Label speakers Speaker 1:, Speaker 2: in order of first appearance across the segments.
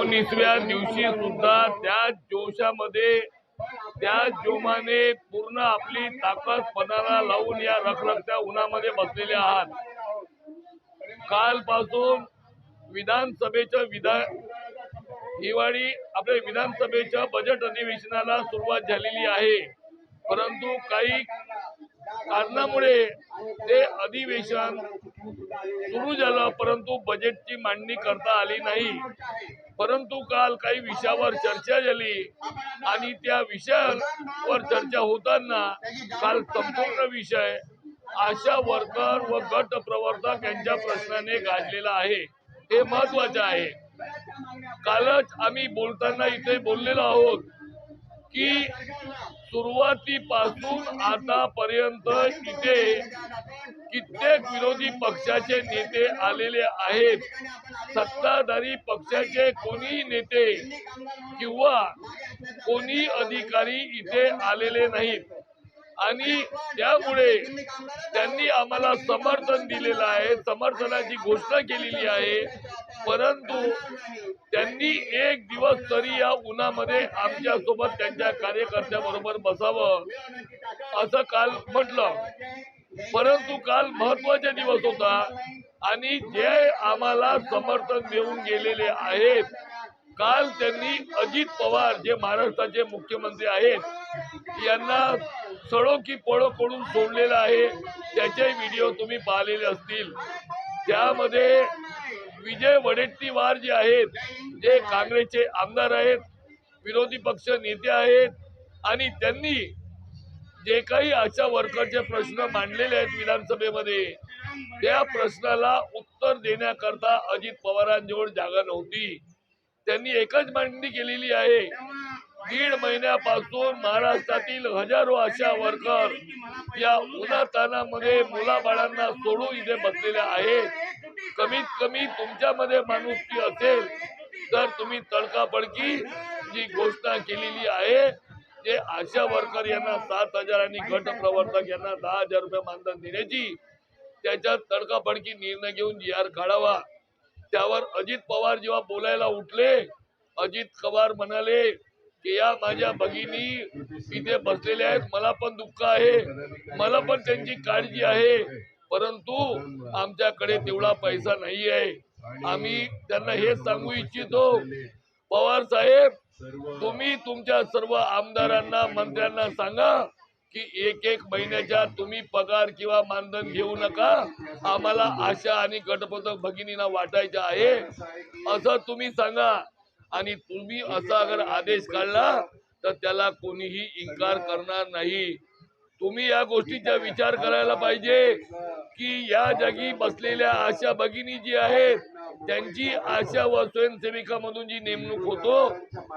Speaker 1: 19व्या दिवशी सुद्धा त्या जोशामध्ये त्या जोमाने पूर्ण आपली ताकद पणाला लावून या रखरखत्या उन्हामध्ये बसलेले आहात। कालपासून विधानसभेच्या हिवाळी आपल्या विधानसभेच्या बजेट अधिवेशनाला सुरुवात झालेली आहे, परंतु काही कारणामुळे ते अधिवेशन सुरू झालं, परंतु बजेटची मांडणी करता आली नाही। परंतु काल काही विषयावर चर्चा झाली आणि त्या विषयावर चर्चा होताना काल संपूर्ण विषय आशा वर्कर व गट प्रवर्तक यांच्या प्रश्नाने गाजलेला आहे। हे महत्वाचे आहे। कालच आम्ही बोलताना इथे बोललेलो आहोत की सुरुवातीपासून आतापर्यंत इथे कित्येक विरोधी पक्षाचे नेते आलेले आहेत। सत्ताधारी पक्षाचे कोणी नेते किंवा कोणी अधिकारी इथे आलेले नाहीत आणि त्यामुळे त्यांनी आम्हाला समर्थन दिलेलं आहे, समर्थनाची घोषणा केलेली आहे, परंतु त्यांनी एक दिवस तरी या उन्हामध्ये आमच्या सोबत त्यांच्या कार्यकर्त्याबरोबर बसावं असं काल म्हटलं। परंतु काल महत्वाचा दिवस होता आणि जे आम्हाला समर्थन देऊन गेलेले आहेत, काल त्यांनी अजित पवार जे महाराष्ट्राचे मुख्यमंत्री आहेत यांना सडो की पळो करून सोडलेला आहे। त्याचे व्हिडिओ तुम्ही पाहिलेले असतील। त्यामध्ये विजय वडेट्टीवार जे आहेत, जे काँग्रेसचे आमदार आहेत, विरोधी पक्ष नेते आहेत आणि त्यांनी जे काही आशा वर्करचे प्रश्न मांडलेले आहेत विधानसभेमध्ये, त्या प्रश्नाला उत्तर देण्याकरता अजित पवारांजवळ जागा नव्हती। त्यांनी एकच मांडणी केलेली आहे, 1.5 महिन्यापासून महाराष्ट्रातील हजारो आशा वर्कर या उन्हातानामध्ये मुलाबाळांना सोडून इथे बसलेले आहेत। कमीत कमी तुमच्यामध्ये माणुसकी असेल तर तुम्ही तडकाफडकी जी घोषणा केलेली आहे ते आशा वर्कर यांना 7,000 आणि गट प्रवर्तक यांना 10,000 रुपये मानधन देण्याची, त्याच्यात तडकाफडकी निर्णय घेऊन जी.आर. काढावा। त्यावर अजित पवार जेव्हा बोलायला उठले, अजित पवार म्हणाले की या माझ्या भगिनी इथे बसलेल्या आहेत, मला पण दुःख आहे, मला पण त्यांची काळजी आहे, परंतु आमच्याकडे तेवढा पैसा नाही आहे। आम्ही त्यांना हे सांगू इच्छितो, पवार साहेब तुम्ही तुमच्या सर्व आमदारांना मंत्र्यांना सांगा की एक महिन्याच्या तुम्ही पगार किंवा मानधन घेऊ नका, आम्हाला आशा आणि गटप्रवर्तक भगिनींना वाटायचं आहे असं तुम्ही सांगा। आणि तुम्ही असा अगर आदेश काढला तर त्याला कोणीही इन्कार करणार नाही। तुम्ही या गोष्टीचा विचार करायला पाहिजे की या जागी बसलेल्या आशा भगिनी जी आहेत त्यांची आशा व स्वयंसेविकामधून जी नेमणूक होतो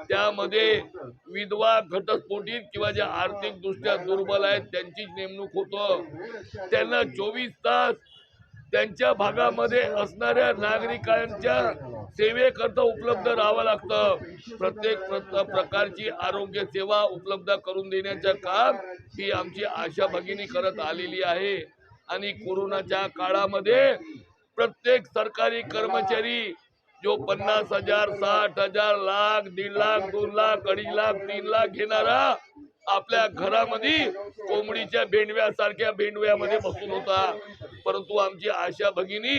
Speaker 1: त्यामध्ये विधवा, घटस्फोटित किंवा ज्या आर्थिक दृष्ट्या दुर्बल आहेत त्यांचीच नेमणूक होतो। त्यांना 24 तास त्यांच्या भागामध्ये असणाऱ्या नागरिकांच्या सेवेकरता उपलब्ध राहावं लागतं। प्रत्येक प्रकारची आरोग्य सेवा उपलब्ध करून देण्याचं काम ही आमची आशा भगिनी करत आलेली आहे। आणि कोरोनाच्या काळामध्ये प्रत्येक सरकारी कर्मचारी जो 50,000, 60,000, लाख, 1.5 लाख, 2 लाख, 2.5 लाख, 3 लाख घेणारा आपल्या घरामध्ये कोंबडीच्या भेंडव्यासारख्या भेंडव्यामध्ये बसून होता, परंतु आमची आशा भगिनी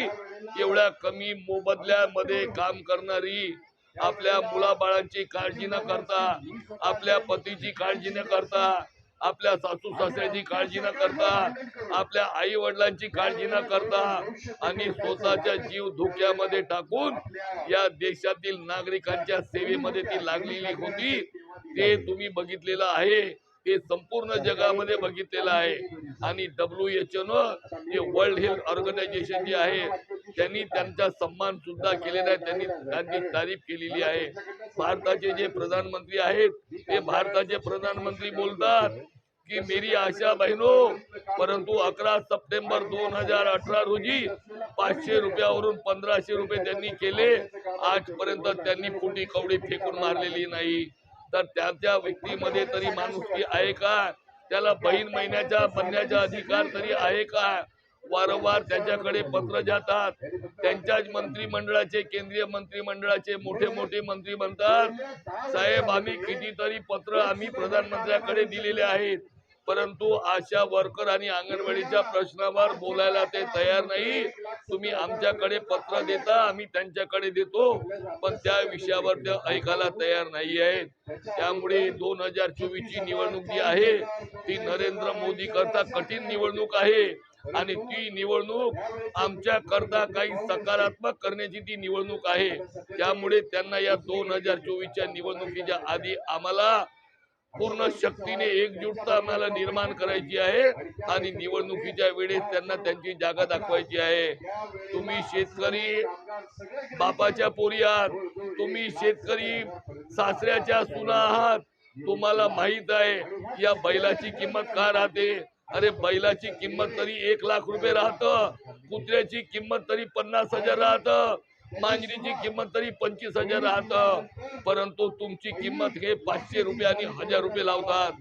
Speaker 1: एवढ्या कमी मोबदल्यामध्ये काम करणारी, आपल्या मुलाबाळांची काळजी न करता, आपल्या पतीची काळजी न करता, आपल्या सासू सासऱ्याची काळजी न करता, आपल्या आई वडिलांची काळजी न करता आणि स्वतःचा जीव धोक्यामध्ये टाकून या देशातील नागरिकांच्या सेवेमध्ये ती लागलेली होती। ते तुम्ही बघितलेलं आहे, हे संपूर्ण जगामध्ये बघितलेलं आहे। आणि WHO जे वर्ल्ड हेल्थ ऑर्गनायझेशन जे आहे त्यांनी त्यांचा सन्मान सुद्धा केलेला आहे, त्यांनी त्यांची तारीफ केलेली आहे। भारताचे जे प्रधानमंत्री आहेत ते भारताचे प्रधानमंत्री बोलतात की मेरी आशा बहनों, परंतु 11 सप्टेंबर 2018 रोजी 500 रुपयावरून 1500 रुपये त्यांनी केले। आजपर्यंत त्यांनी फुटी कवडी फेकून मारलेली नाही। तर त्या व्यक्तीमध्ये तरी माणुसकी आहे का? त्याला बहीण महिन्याचा बनण्याचा अधिकार तरी आहे का? वारंवार त्याच्याकडे पत्र जातात. त्यांच्याच मंत्रिमंडळाचे, केंद्रीय मंत्रिमंडळाचे मोठे मोठे मंत्री म्हणतात, साहेब आम्ही कितीतरी पत्र आम्ही प्रधानमंत्र्याकडे दिलेले आहेत, परंतु आशा वर्कर आणि अंगणवाडीच्या प्रश्नावर बोलायला ते तयार नाही. तुम्ही आमच्याकडे पत्र देता, आम्ही त्यांच्याकडे देतो, पण त्या विषयावर ते ऐकायला तयार नाही आहेत. त्यामुळे 2024 ची निवडणूक जी आहे ती नरेंद्र मोदी करता कठीण निवडणूक आहे आणि ती निवडणूक आमच्या करता काही सकारात्मक करण्याची ती निवडणूक आहे. त्यामुळे त्यांना या 2024च्या निवडणुकीच्या आधी आम्हाला पूर्ण शक्तीने एकजुटता आम्हाला निर्माण करायची आहे आणि निवडणुकीच्या वेळेस त्यांना त्यांची जागा दाखवायची आहे. तुम्ही शेतकरी बापाच्या पोरी आहात, तुम्ही शेतकरी सासऱ्याच्या सुना आहात. तुम्हाला माहित आहे या बैलाची किंमत का राहते. अरे बैलाची किंमत तरी 1 लाख रुपये राहतं, कुत्र्याची किंमत तरी 50,000 राहतं, मांजरीची किंमत तरी 25,000 राहतं, परंतु तुमची किंमत हे 500 रुपये आणि 1000 रुपये लावतात.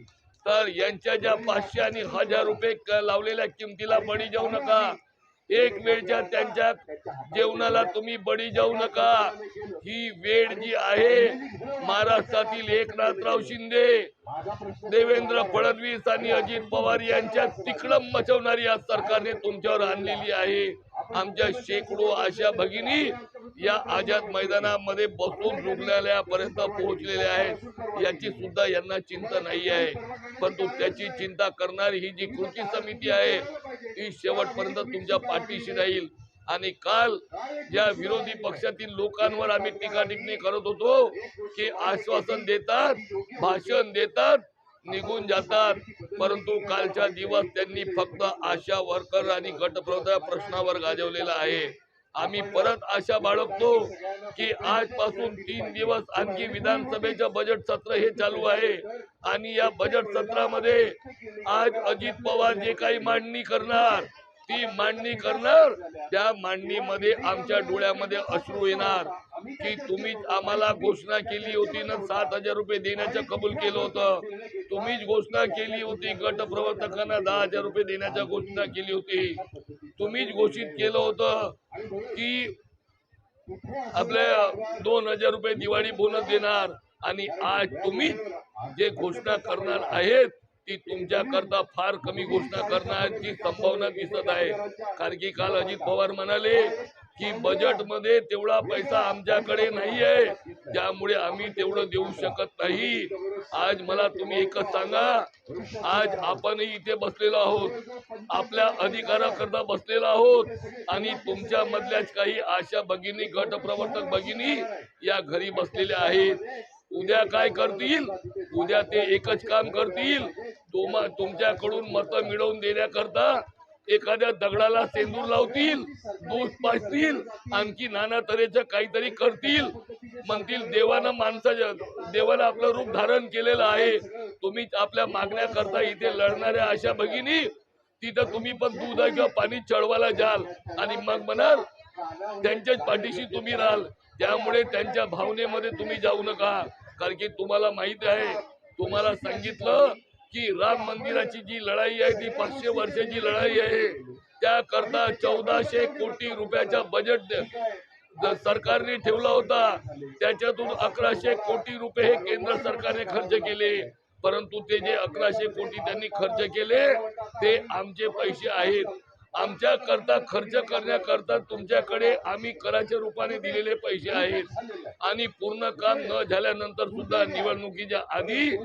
Speaker 1: तर यांच्या ज्या 500 आणि 1000 रुपये लावलेल्या किमतीला बळी जाऊ नका. एक वेळच्या त्यांच्या जेवणाला तुम्ही बळी जाऊ नका. ही वेळ जी आहे महाराष्ट्रातील एकनाथराव शिंदे, देवेंद्र फडणवीस आणि अजित पवार यांच्या तिकडम मचवणारी या सरकारने तुमच्यावर आणलेली आहे. आमच्या शेकडो आशा भगिनी या आझाद मैदानामध्ये बसून रुग्णालयापर्यंत पोहोचलेल्या आहेत. याची सुद्धा यांना चिंता नाही आहे, परंतु त्याची चिंता करणारी ही जी कृती समिती आहे ती शेवटपर्यंत तुमच्या पाठीशी राहील. आणि काल ज्या विरोधी पक्षातील लोकांवर आम्ही टीका टिप्पणी करत होतो की आश्वासन देतात, भाषण देतात, निघून जातात, परंतु कालच्या दिवस त्यांनी फक्त आशा वर्कर आणि गटप्रवर्तक प्रश्नावर गाजवलेला आहे. आम्ही परत आशा बाळगतो की आजपासून 3 दिवस आणखी विधानसभेचं बजेट सत्र हे चालू आहे आणि या बजेट सत्रामध्ये आज अजित पवार जे काही मांडणी करणार ती मांडणी करणार. त्या मांडणीमध्ये आमच्या डोळ्यामध्ये अश्रू येणार की तुम्हीच आम्हाला घोषणा केली होती ना 7,000 रुपये देण्याचं कबूल केलं होतं. तुम्हीच घोषणा केली होती गट प्रवर्तकांना 10,000 रुपये देण्याची घोषणा केली होती. तुम्हीच घोषित केलं होतं की आपल्या 2,000 रुपये दिवाळी बोनस देणार आणि आज तुम्ही जे घोषणा करणार आहेत ती तुमच्या करता फार कमी घोषणा करण्याची संभावना दिसत आहे. कारण की काल अजित पवार म्हणाले की बजेट मध्ये तेवढा पैसा आमच्याकडे नाही आहे, त्यामुळे आम्ही तेवढं देऊ शकत नाही. आज मला तुम्ही एकच सांगा, आज आपणही इथे बसलेलो आहोत, आपल्या अधिकाराकरता बसलेलो आहोत आणि तुमच्या मधल्याच काही आशा भगिनी, गट प्रवर्तक भगिनी या घरी बसलेल्या आहेत. उद्या काय करतील? उद्या ते एकच काम करतील, तुमच्याकडून मतं मिळवून देण्याकरता एखाद्या दगडाला सेंदूर लावतील, दूध पाजतील, आणखी नाना तऱ्हेचं काहीतरी करतील. म्हणतील देवानं आपलं रूप धारण केलेलं आहे, तुम्ही आपल्या मागण्या करता इथे लढणाऱ्या अशा भगिनी तिथं तुम्ही पण दूध किंवा पाणी चढवायला जाल आणि मग म्हणाल त्यांच्याच पाठीशी तुम्ही राहाल. त्यामुळे त्यांच्या भावनेमध्ये तुम्ही जाऊ नका. कारण की तुम्हाला माहित आहे, तुम्हाला सांगितलं की राम मंदिराची जी लढाई आहे ती 500 वर्षाची लढाई आहे. त्याकरता 1400 कोटी रुपयाचा बजेट सरकारने ठेवला होता. त्याच्यातून 1100 कोटी रुपये हे केंद्र सरकारने खर्च केले, परंतु ते जे 1100 कोटी त्यांनी खर्च केले ते आमचे पैसे आहेत. आमच्या करता खर्च करण्याकरता तुमच्याकडे आम्ही कराच्या रूपाने दिलेले पैसे आहेत आणि पूर्ण काम न झाल्यानंतर सुद्धा निवडणुकीच्या आधी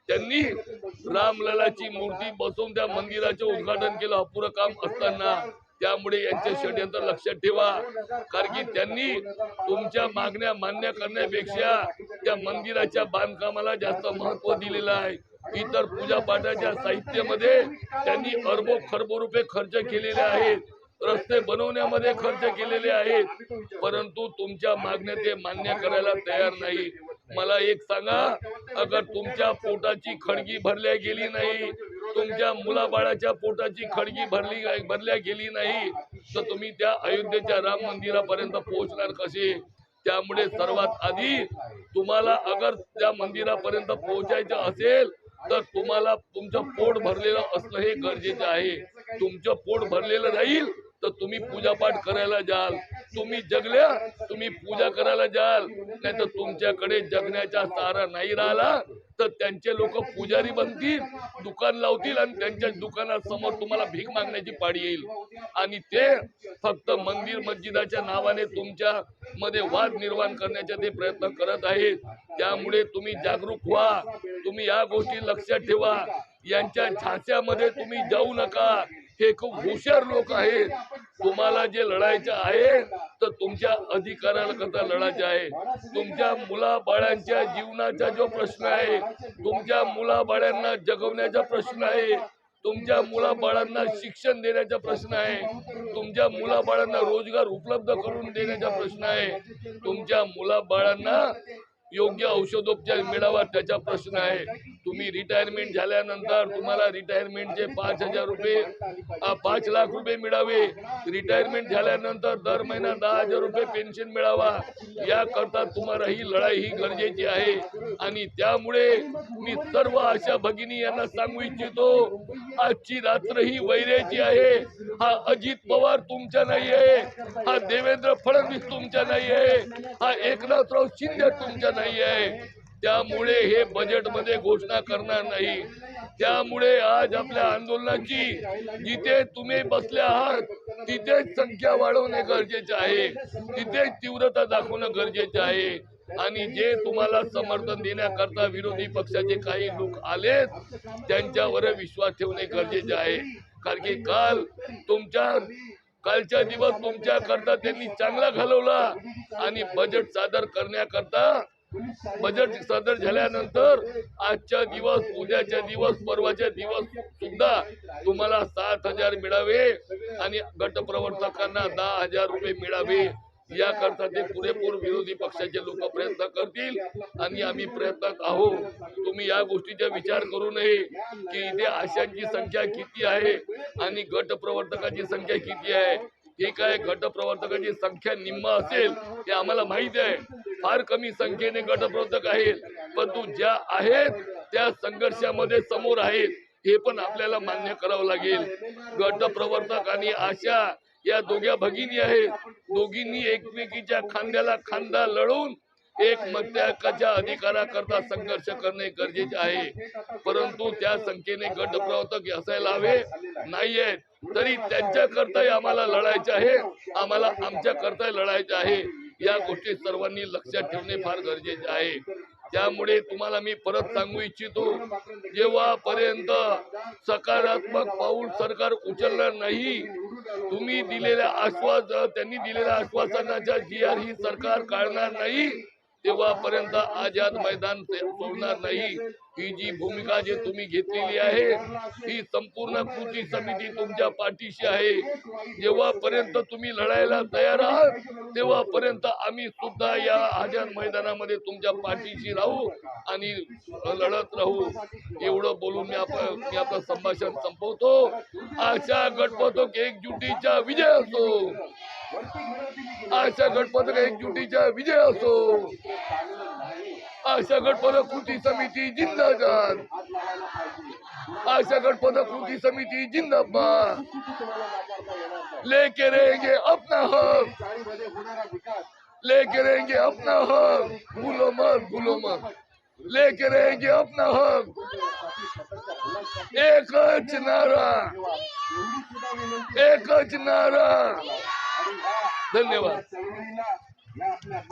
Speaker 1: त्यांनी रामललाची मूर्ती बसवून त्या मंदिराचे उद्घाटन केलं अपुरं काम असताना. त्यामुळे यांचे षडयंत्र लक्षात ठेवा. कारण की त्यांनी तुमच्या मागण्या मान्य करण्यापेक्षा त्या मंदिराच्या बांधकामाला जास्त महत्व दिलेलं आहे. इतर पूजा पाठाच्या साहित्यामध्ये त्यांनी अरबो खरबो रुपये खर्च केलेले आहेत, रस्ते बनवण्यामध्ये खर्च केलेले आहेत, परंतु तुमच्या मागण्या ते मान्य करायला तयार नाही. मला एक सांगा, अगर तुमच्या पोटाची खडगी भरल्या गेली नाही, तुमच्या मुलाबाळाच्या पोटाची खडगी भरल्या गेली नाही, तर तुम्ही त्या अयोध्येच्या राम मंदिरापर्यंत पोहोचणार कसे? त्यामुळे सर्वात आधी तुम्हाला अगर त्या मंदिरापर्यंत पोहोचायचं असेल तर तुम्हाला तुमचं पोट भरलेलं असणं हे गरजेचं आहे. तुमचं पोट भरलेलं राहील तर तुम्ही पूजापाठ करायला जाल, तुम्ही जगल्या तुम्ही पूजा करायला जाल, नाही तर तुमच्याकडे जगण्याचा सहारा नाही राहिला तर त्यांचे लोक पुजारी बनतील, दुकान लावतील आणि त्यांच्या दुकानासमोर तुम्हाला भीक मागण्याची पाळी येईल. आणि ते फक्त मंदिर मस्जिदाच्या नावाने तुमच्या मध्ये वाद निर्माण करण्याचे ते प्रयत्न करत आहेत. त्यामुळे तुम्ही जागरूक व्हा, तुम्ही या गोष्टी लक्षात ठेवा. यांच्या झांस्यामध्ये तुम्ही जाऊ नका. हे खूप हुशार लोक आहेत. तुम्हाला जे लढायचं आहे तर तुमच्या अधिकाराला करता लढायचं आहे. तुमच्या मुलाबाळांच्या जीवनाचा जो प्रश्न आहे, तुमच्या मुलाबाळांना जगवण्याचा प्रश्न आहे, तुमच्या मुलाबाळांना शिक्षण देण्याचा प्रश्न आहे, तुमच्या मुलाबाळांना रोजगार उपलब्ध करून देण्याचा प्रश्न आहे, तुमच्या मुलाबाळांना योग्य औषधोपचार मिळावा त्याचा प्रश्न आहे. तुम्ही रिटायरमेंट झाल्यानंतर तुम्हाला रिटायरमेंटचे 5,000 रुपये 5 लाख रुपये मिळावे. रिटायरमेंट झाल्यानंतर दर महिना 10,000 रुपये पेन्शन मिळावा. याकरता तुम्हाला ही लढाई ही गरजेची आहे. आणि त्यामुळे मी सर्व अशा भगिनी यांना सांगू इच्छितो, आजची रात्र ही वैऱ्याची आहे. हा अजित पवार तुमचा नाही आहे, हा देवेंद्र फडणवीस तुमचा नाही आहे, हा एकनाथराव शिंदे तुमचा नाही आहे. त्यामुळे हे बजेट मध्ये घोषणा करणार नाही. त्यामुळे आज आपल्या आंदोलनाची जिथे तुम्ही बसले आहात तिथेच संख्या वाढवणे गरजेचे आहे, तिथेच तीव्रता दाखवणं गरजेचे आहे. आणि जे तुम्हाला समर्थन देण्याकरता विरोधी पक्षाचे काही लोक आलेत त्यांच्यावर विश्वास ठेवणे गरजेचे आहे. कारण की कालच्या दिवस तुमच्या करता त्यांनी चांगला घालवला आणि बजेट सादर करण्याकरता बजेट सादर झाल्यानंतर आजच्या दिवस, उद्याच्या दिवस, परवाच्या दिवस सुद्धा तुम्हाला 7,000 मिळावे आणि गटप्रवर्तकांना 10,000 रुपये मिळावे. याकरता ते पुरेपूर विरोधी पक्षाचे लोक प्रयत्न करतील आणि आम्ही प्रयत्नात आहोत. तुम्ही या गोष्टीचा विचार करू नये की इथे आशांची संख्या किती आहे आणि गट प्रवर्तकाची संख्या किती आहे. ठीक आहे, गट प्रवर्तकाची संख्या निम्मा असेल हे आम्हाला माहित आहे. फार कमी संख्येने गटप्रवर्तक आहेत, परंतु ज्या आहेत त्या संघर्षामध्ये समोर आहेत हे पण आपल्याला मान्य करावं लागेल. गटप्रवर्तक आणि आशा या दोघ्या भगिनी आहेत. दोघींनी एकमेकीच्या खांद्याला खांदा लढून एक मतदानाच्या अधिकाराकरता संघर्ष करणे गरजेचे आहे. परंतु त्या संख्येने गटप्रवर्तक असायला हवे नाहीयेत. तरी त्यांच्याकरताही आम्हाला लढायचे आहे, आम्हाला आमच्याकरता लढायचे आहे. या गोष्टी सर्वांनी लक्षात ठेवणे फार गरजेचे आहे. त्यामुळे तुम्हाला मी परत सांगू इच्छितो, जेव्हापर्यंत सकारात्मक पाऊल सरकार उचलणार नाही, तुम्ही दिलेल्या त्यांनी दिलेल्या आश्वासनाच्या GR ही सरकार काढणार नाही, तेव्हापर्यंत आझाद मैदान सोडणार नाही. ही जी भूमिका जे तुम्ही घेतलेली आहे ही संपूर्ण कृती समिती तुमच्या पाठीशी आहे. जेव्हापर्यंत तुम्ही लढायला तयार आहात तेव्हापर्यंत आम्ही सुद्धा या आझाद मैदानामध्ये तुमच्या पाठीशी राहू आणि लढत राहू. एवढं बोलून मी आपलं संभाषण संपवतो. आशा गटप्रवर्तक एकजुटीचा विजय असो. आशा गटप्रवर्तक एकजुटीचा विजय असो. आशा गटप्रवर्तक कृती समिती जिंदाबाद. आशा गटप्रवर्तक कृती समिती जिंदाबाद. लेके रहेंगे अपना हक, लेके रहेंगे अपना हक, भूलो मत, भूलो मत. लेके रहेंगे अपना हक. एकच नारा, एकच नारा. धन्यवाद.